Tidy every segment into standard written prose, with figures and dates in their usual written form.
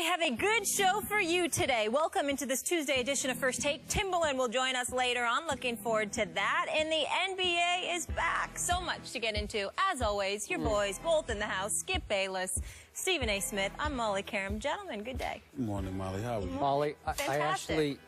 have a good show for you today. Welcome into this Tuesday edition of First Take. Timbaland will join us later on. Looking forward to that. And the NBA is back. So much to get into. As always, your boys, both in the house. Skip Bayless, Stephen A. Smith. I'm Molly Karam. Gentlemen, good day. Good morning, Molly. How are you? Molly,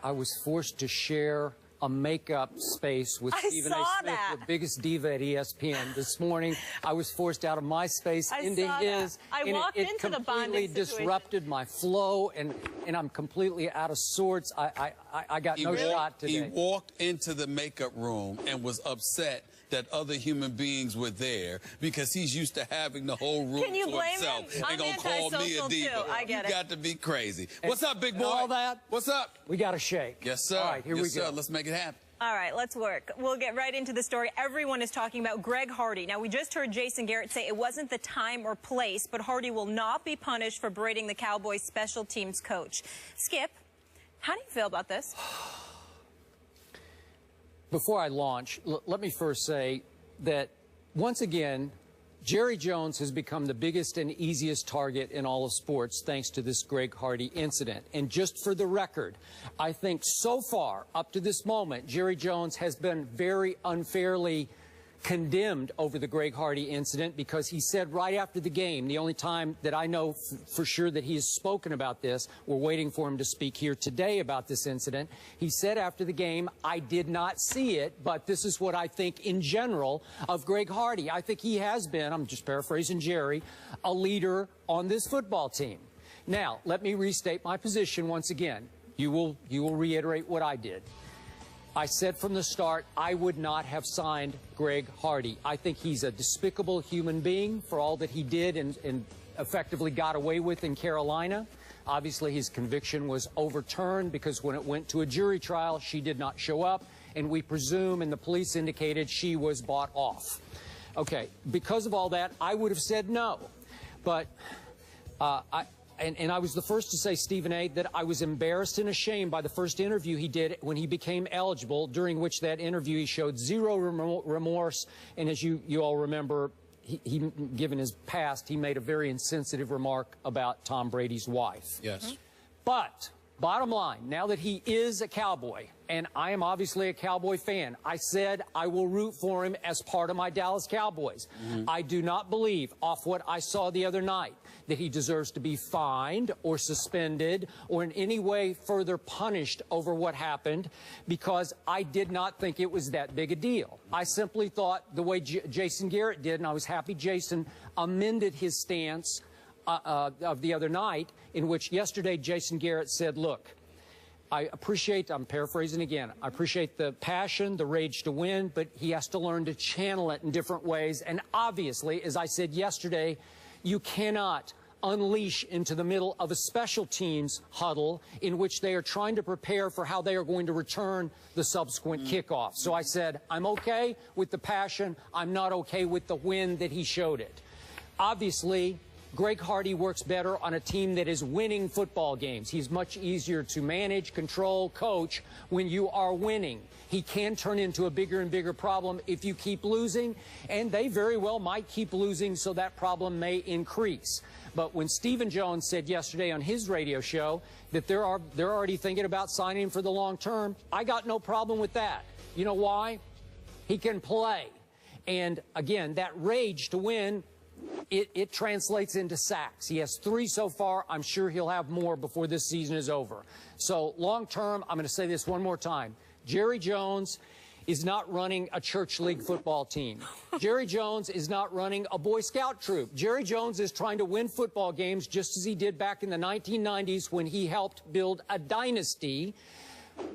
I was forced to share a makeup space with Stephen A. Smith, the biggest diva at ESPN. This morning, I was forced out of my space into his. I walked into the bonding situation. It completely disrupted my flow, and I'm completely out of sorts. I got no shot today. He walked into the makeup room and was upset that other human beings were there because he's used to having the whole room to himself. Him? They're going to call me a diva. I get it. You got to be crazy. What's up, big boy? All that? What's up? We got to shake. Yes, sir. All right, here we go. Let's make it happen. All right, let's work. We'll get right into the story. Everyone is talking about Greg Hardy. Now, we just heard Jason Garrett say it wasn't the time or place, but Hardy will not be punished for berating the Cowboys special teams coach. Skip, how do you feel about this? Before I launch, let me first say that, once again, Jerry Jones has become the biggest and easiest target in all of sports thanks to this Greg Hardy incident. And just for the record, I think so far, up to this moment, Jerry Jones has been very unfairly condemned over the Greg Hardy incident because he said right after the game, the only time that I know for sure that he has spoken about this, we're waiting for him to speak here today about this incident, he said after the game, I did not see it, but this is what I think in general of Greg Hardy. I think he has been, I'm just paraphrasing Jerry, a leader on this football team. Now, let me restate my position once again. You will reiterate what I did. I said from the start I would not have signed Greg Hardy. I think he's a despicable human being for all that he did and effectively got away with in Carolina. Obviously, his conviction was overturned because when it went to a jury trial, she did not show up, and we presume, and the police indicated, she was bought off. Okay, because of all that, I would have said no. But And I was the first to say, Stephen A., that I was embarrassed and ashamed by the first interview he did when he became eligible, during which that interview he showed zero remorse. And as you all remember, given his past, he made a very insensitive remark about Tom Brady's wife. Yes. But bottom line, now that he is a Cowboy, and I am obviously a Cowboy fan, I said I will root for him as part of my Dallas Cowboys. I do not believe, off what I saw the other night, that he deserves to be fined or suspended or in any way further punished over what happened, because I did not think it was that big a deal. I simply thought the way Jason Garrett did, and I was happy Jason amended his stance of the other night, in which yesterday Jason Garrett said, look, I appreciate, I'm paraphrasing again, I appreciate the passion, the rage to win, but he has to learn to channel it in different ways. And obviously, as I said yesterday, you cannot unleash into the middle of a special teams huddle in which they are trying to prepare for how they are going to return the subsequent kickoff. So I said, I'm okay with the passion. I'm not okay with the win that he showed it. Obviously, Greg Hardy works better on a team that is winning football games. He's much easier to manage, control, coach when you are winning. He can turn into a bigger and bigger problem if you keep losing, and they very well might keep losing, so that problem may increase. But when Stephen Jones said yesterday on his radio show that they're already thinking about signing him for the long term, I got no problem with that. You know why? He can play. And again, that rage to win, it translates into sacks. He has 3 so far. I'm sure he'll have more before this season is over. So long term, I'm going to say this one more time. Jerry Jones is not running a church league football team. Jerry Jones is not running a Boy Scout troop. Jerry Jones is trying to win football games just as he did back in the 1990s when he helped build a dynasty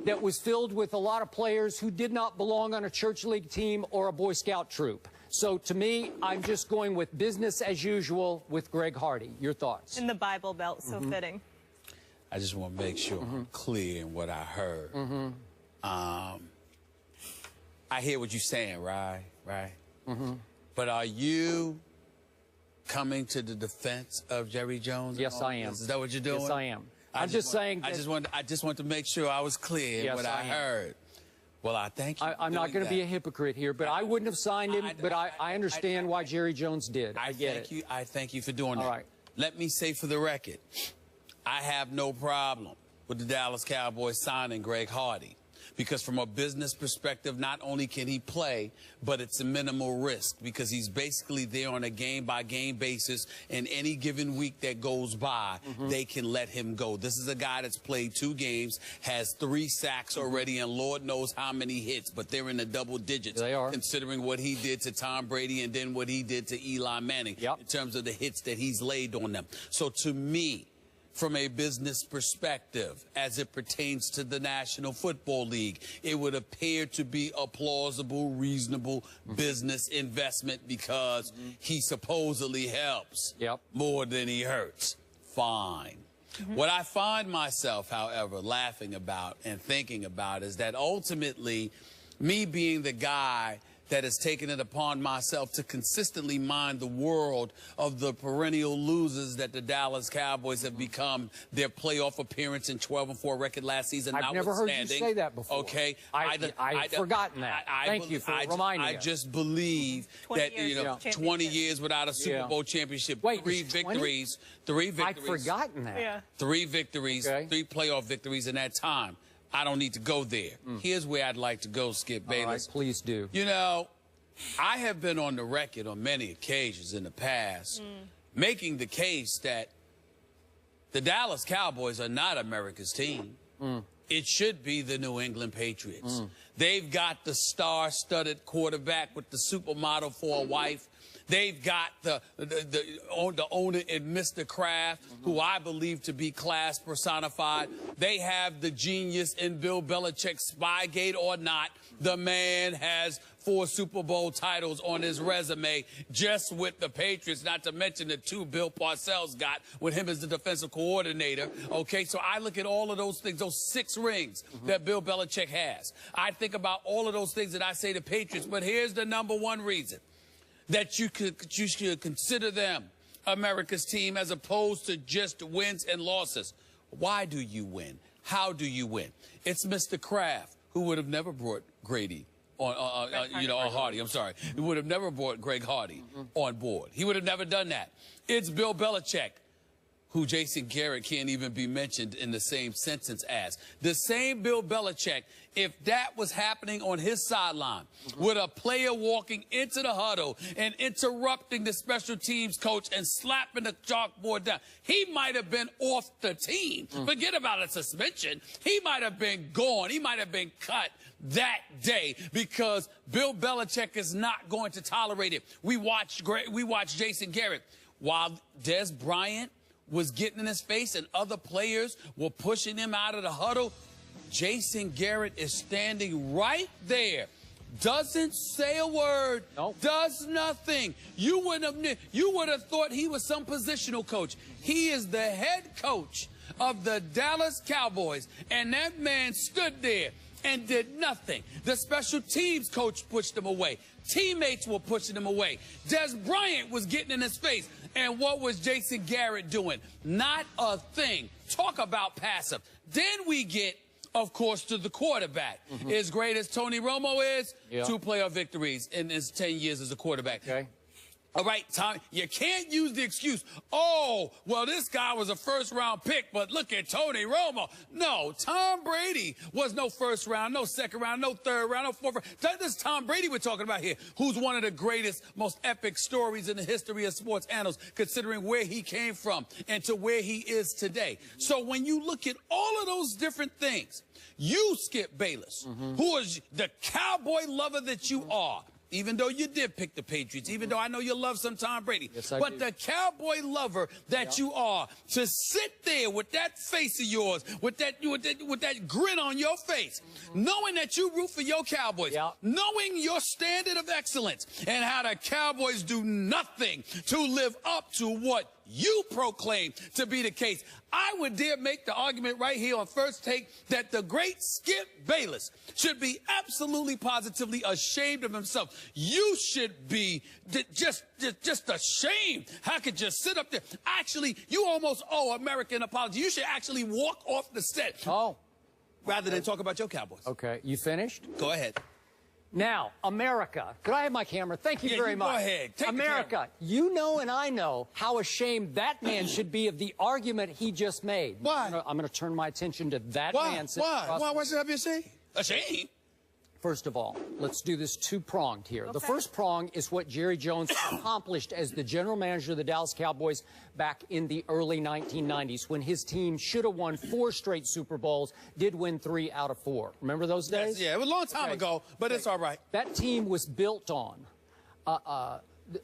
that was filled with a lot of players who did not belong on a church league team or a Boy Scout troop. So to me, I'm just going with business as usual with Greg Hardy. Your thoughts? In the Bible Belt, so fitting. I just want to make sure I'm clear in what I heard. I hear what you're saying, right? But are you coming to the defense of Jerry Jones? Yes, I am. Is that what you're doing? Yes, I am. I'm just saying. I just want to make sure I was clear in what I heard. Well, I thank you. I'm not going to be a hypocrite here, but I wouldn't have signed him, but I understand why Jerry Jones did. I get it. I thank you for doing that. All right. Let me say for the record, I have no problem with the Dallas Cowboys signing Greg Hardy. Because from a business perspective, not only can he play, but it's a minimal risk because he's basically there on a game-by-game basis, and any given week that goes by, they can let him go. This is a guy that's played 2 games, has 3 sacks already, and Lord knows how many hits, but they're in the double digits. They are. Considering what he did to Tom Brady and then what he did to Eli Manning in terms of the hits that he's laid on them. So to me, from a business perspective, as it pertains to the National Football League, it would appear to be a plausible, reasonable business investment because he supposedly helps more than he hurts. Fine. What I find myself, however, laughing about and thinking about is that ultimately, me being the guy that has taken it upon myself to consistently mind the world of the perennial losers that the Dallas Cowboys have become, their playoff appearance and 12-4 record last season. I've never heard you say that before. Okay, I've forgotten that. Thank you for reminding me. I just believe that 20 years without a Super Bowl championship, Wait, 3 victories, 3 victories. I'd forgotten that. 3 victories, 3 playoff victories in that time. I don't need to go there. Here's where I'd like to go, Skip Bayless. All right, please do. You know, I have been on the record on many occasions in the past making the case that the Dallas Cowboys are not America's team. It should be the New England Patriots. They've got the star-studded quarterback with the supermodel for a wife. They've got the owner in Mr. Kraft, who I believe to be class personified. They have the genius in Bill Belichick. Spygate or not, the man has 4 Super Bowl titles on his resume just with the Patriots, not to mention the 2 Bill Parcells got with him as the defensive coordinator. Okay, so I look at all of those things, those 6 rings that Bill Belichick has. I think about all of those things that I say to Patriots, but here's the #1 reason that you should consider them America's team as opposed to just wins and losses. Why do you win? How do you win? It's Mr. Kraft, who would have never brought Grady on Hardy. I'm sorry. He would have never brought Greg Hardy on board. He would have never done that. It's Bill Belichick, who Jason Garrett can't even be mentioned in the same sentence as. The same Bill Belichick, if that was happening on his sideline, with a player walking into the huddle and interrupting the special teams coach and slapping the chalkboard down, he might have been off the team. Forget about a suspension. He might have been gone. He might have been cut that day because Bill Belichick is not going to tolerate it. We watched Jason Garrett while Des Bryant was getting in his face and other players were pushing him out of the huddle. Jason Garrett is standing right there, doesn't say a word, does nothing. You would have thought he was some positional coach. He is the head coach of the Dallas Cowboys, and that man stood there and did nothing. The special teams coach pushed him away. Teammates were pushing him away. Des Bryant was getting in his face. And what was Jason Garrett doing? Not a thing. Talk about passive. Then we get, of course, to the quarterback. As great as Tony Romo is, 2 playoff victories in his 10 years as a quarterback. Okay. All right, Tom, you can't use the excuse, oh, well, this guy was a first-round pick, but look at Tony Romo. No, Tom Brady was no first round, no second round, no third round, no fourth round. This is Tom Brady we're talking about here, who's one of the greatest, most epic stories in the history of sports annals, considering where he came from and to where he is today. So when you look at all of those different things, you, Skip Bayless, who is the cowboy lover that you are, even though you did pick the Patriots, even though I know you love some Tom Brady. Yes, I but do. the cowboy lover that you are, to sit there with that face of yours, with that grin on your face, knowing that you root for your Cowboys, knowing your standard of excellence, and how the Cowboys do nothing to live up to what you proclaim to be the case. I would dare make the argument right here on First Take that the great Skip Bayless should be absolutely positively ashamed of himself. You should be just ashamed. How could you sit up there? Actually, you almost owe America an apology. You should actually walk off the set. Oh. Rather than talk about your Cowboys. Okay. You finished? Go ahead. Now, America, could I have my camera? Thank you very much. Go ahead. Take America, you know and I know how ashamed that man should be of the argument he just made. Why? I'm going to turn my attention to that man. Why should I be ashamed? Ashamed? First of all, let's do this two-pronged here. The first prong is what Jerry Jones accomplished as the general manager of the Dallas Cowboys back in the early 1990s when his team should have won 4 straight Super Bowls, did win 3 out of 4. Remember those days? Yes, yeah, it was a long time ago, but it's all right. That team was built on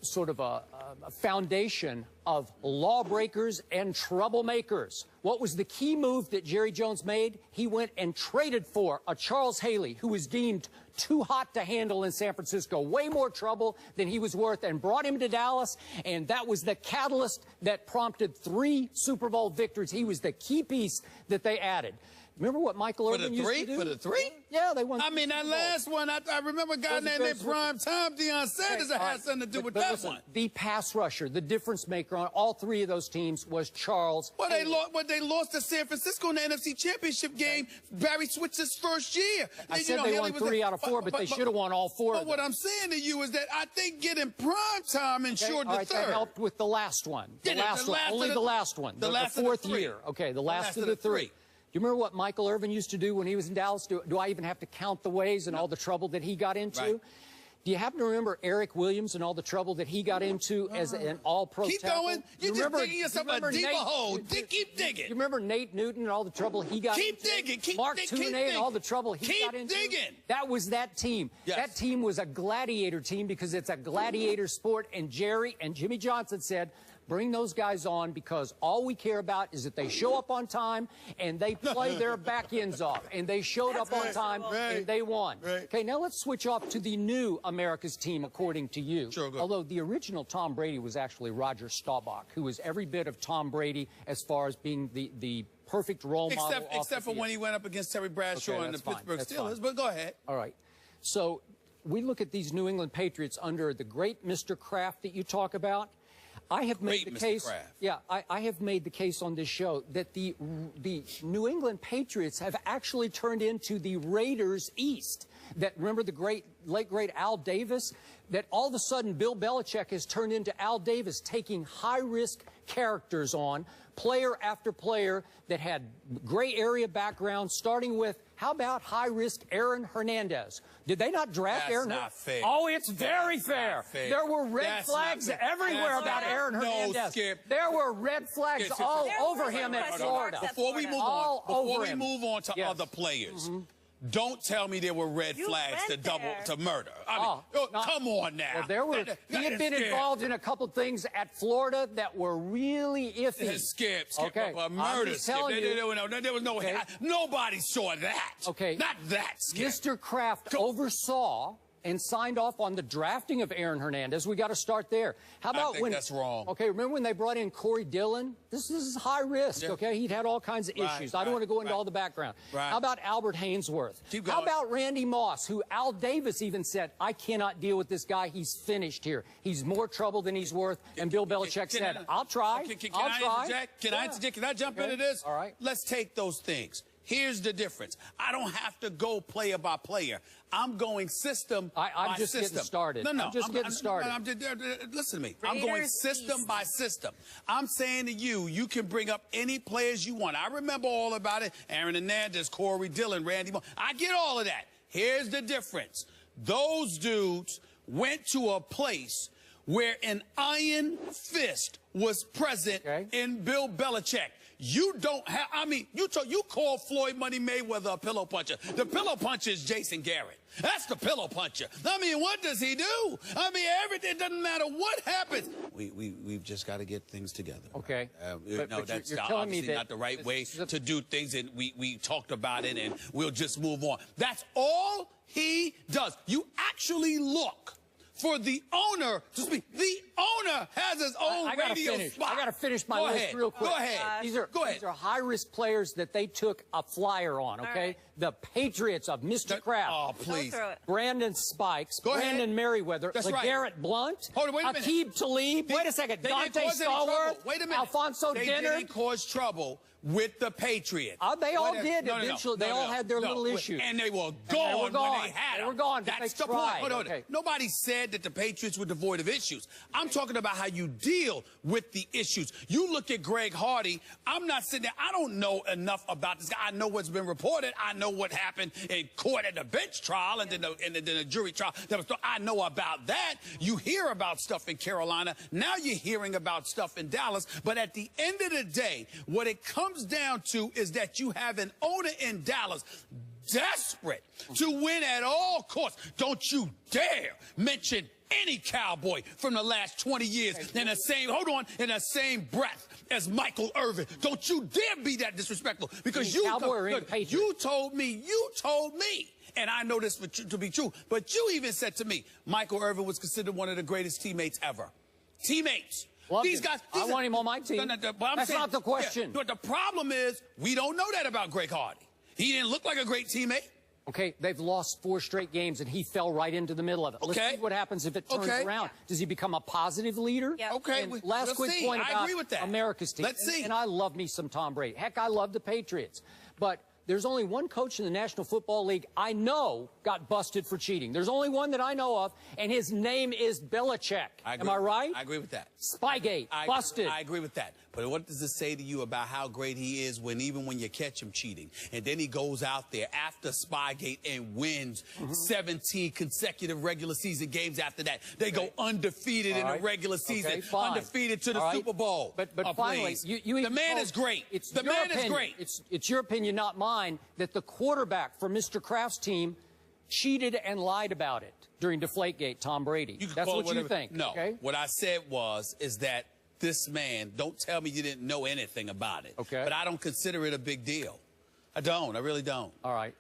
sort of a foundation of lawbreakers and troublemakers. What was the key move that Jerry Jones made? He went and traded for a Charles Haley, who was deemed too hot to handle in San Francisco, way more trouble than he was worth, and brought him to Dallas, and that was the catalyst that prompted 3 Super Bowl victories. He was the key piece that they added. Remember what Michael Irvin used to do? For the 3? Yeah, they won. I mean, that last one, I remember a guy named Prime Time, Deion Sanders, that had something to do with that one. The pass rusher, the difference maker on all 3 of those teams was Charles. Well, they lost to San Francisco in the NFC Championship game. Barry Switzer's first year. I said they won 3 out of 4, but they should have won all 4. But what I'm saying to you is that I think getting Prime Time ensured the third. That helped with the last one. The last one. Only the last one. The last 4th year. Okay, the last of the 3. Do you remember what Michael Irvin used to do when he was in Dallas? Do I even have to count the ways and all the trouble that he got into? Right. Do you happen to remember Eric Williams and all the trouble that he got into as an all-pro Keep tackle? going. You're just digging yourself a deeper hole. Keep digging. You remember Nate Newton and all the trouble he got into? Keep digging. Mark Tooney and all the trouble he got into? Keep digging. That was that team. Yes. That team was a gladiator team because it's a gladiator sport, and Jerry and Jimmy Johnson said, bring those guys on because all we care about is that they show up on time and they play their back ends off. And they showed up on time and they won. Right. Okay, now let's switch off to the new America's team, according to you. Sure, go. Although the original Tom Brady was actually Roger Staubach, who was every bit of Tom Brady as far as being the perfect role model. Except for when he went up against Terry Bradshaw and the Pittsburgh Steelers. But go ahead. All right. So we look at these New England Patriots under the great Mr. Kraft that you talk about. I have made the case. Yeah, I have made the case on this show that the New England Patriots have actually turned into the Raiders East. That remember the late great Al Davis? That all of a sudden Bill Belichick has turned into Al Davis, taking high-risk characters on, player after player that had gray area background, starting with, how about high-risk Aaron Hernandez? Did they not draft Aaron? That's not fair. Oh, it's very fair. There were red flags everywhere about Aaron Hernandez. No, Skip. There were red flags all over him in Florida. Before we move on to other players, don't tell me there were red flags to murder. I mean, come on now. Well, he had been involved in a couple things at Florida that were really iffy. Skip. Okay. Murder. Skip. There was no. Nobody saw that. Okay. Not that. Skip. Mr. Kraft oversaw and signed off on the drafting of Aaron Hernandez. We got to start there. How about I think that's wrong. Okay, remember when they brought in Corey Dillon? This is high risk, okay? He'd had all kinds of issues. I don't want to go into all the background. How about Albert Hainsworth? How about Randy Moss, who Al Davis even said, I cannot deal with this guy. He's finished here. He's more trouble than he's worth. And Bill Belichick said, I'll try. I'll try. Can I jump into this? All right. Let's take those things. Here's the difference. I don't have to go player by player. I'm going system by system. I'm just getting started. No, I'm just getting started. Listen to me. I'm going system by system. I'm saying to you, you can bring up any players you want. I remember all about it. Aaron Hernandez, Corey Dillon, Randy Moss. I get all of that. Here's the difference. Those dudes went to a place where an iron fist was present in Bill Belichick. You don't have, I mean, you call Floyd Money Mayweather a pillow puncher. The pillow puncher is Jason Garrett. That's the pillow puncher. I mean, what does he do? I mean, everything, doesn't matter what happens. We've just got to get things together. Okay. No, that's obviously not the right way to do things, and we talked about it, and we'll just move on. That's all he does. You actually look for the owner to speak. The owner has his own radio spot. I got to finish my list real quick. Go ahead. These are high-risk players that they took a flyer on, okay? Right. The Patriots of Mr. Kraft. Oh, please. Brandon Spikes. Brandon Merriweather. LeGarrette Blunt. Hold on, wait a minute. Aqib Talib. Wait a second. Dante Stallworth. Wait a minute. Alfonso Dinner. They didn't cause trouble with the Patriots. They all did. Eventually, they all had their little issues. And they were gone when they had them. They were gone. That's the point. Hold on. Okay. Nobody said that the Patriots were devoid of issues. I'm talking about how you deal with the issues. You look at Greg Hardy. I'm not sitting there. I don't know enough about this guy. I know what's been reported. I know what happened in court at the bench trial and then the jury trial. I know about that. You hear about stuff in Carolina. Now you're hearing about stuff in Dallas. But at the end of the day, what it comes down to is that you have an owner in Dallas desperate to win at all costs. Don't you dare mention any Cowboy from the last 20 years in the same breath as Michael Irvin. Don't you dare be that disrespectful, because you told me, and I know this to be true, but you even said to me, Michael Irvin was considered one of the greatest teammates ever. Teammates. These guys. I want him on my team. That's not the question. But the problem is, we don't know that about Greg Hardy. He didn't look like a great teammate. Okay, they've lost 4 straight games, and he fell right into the middle of it. Let's see what happens if it turns around. Does he become a positive leader? Yep. Okay. And last quick point about America's team. Let's see. And I love me some Tom Brady. Heck, I love the Patriots. But there's only one coach in the National Football League I know got busted for cheating. There's only one that I know of, and his name is Belichick. Am I right? I agree with that. Spygate, busted. I agree with that. But what does it say to you about how great he is even when you catch him cheating? And then he goes out there after Spygate and wins 17 consecutive regular season games after that. They go undefeated in the regular season, undefeated to the Super Bowl. But finally, the man is great. The man is great. It's your opinion, not mine, that the quarterback for Mr. Kraft's team cheated and lied about it during Deflategate, Tom Brady. That's what you think. No. What I said is that this man, don't tell me you didn't know anything about it. Okay. But I don't consider it a big deal. I don't. I really don't. All right.